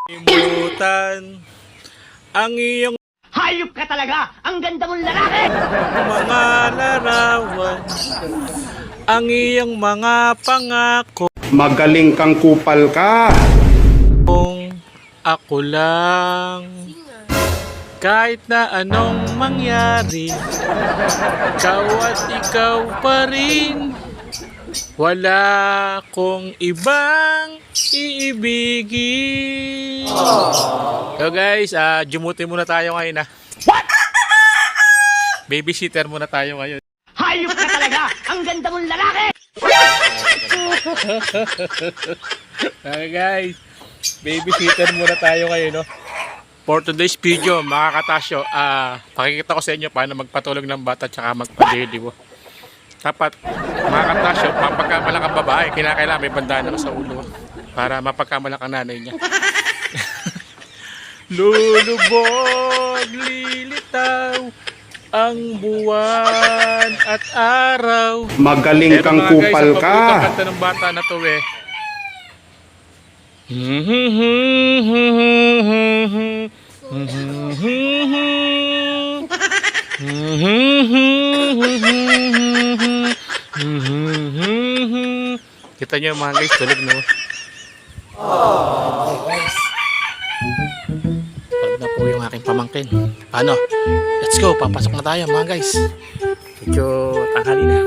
Limutan ang iyong Hayop ka talaga! Ang ganda mong lalaki! mga larawan, ang iyong mga pangako. Magaling kang kupal ka. Kung ako lang, kahit na anong mangyari, ikaw at ikaw pa rin. Wala kong ibang iibigin. So guys, jumuti muna tayo ngayon. Babysitter muna tayo ngayon. Hayop ka talaga! Ang ganda mong lalaki! Okay guys, babysitter muna tayo ngayon, no? For today's video, mga katasyo, pakikita ko sa inyo paano magpatulog ng bata at magpadiliw. Dapat, mga katasyo, mapagkamalang ang babae, kinakailangan may bandana ka sa ulo para mapagkamalang ang nanay niya. Lulubog, lilitaw ang buwan at araw. Magaling kang kupal ka. Ang kanta ng bata na to eh. Kita nyo mga guys, tulog no. Guys, pag na po yung aking pamangkin. Paano? Let's go, papasok na tayo mga guys. Medyo tanghali na.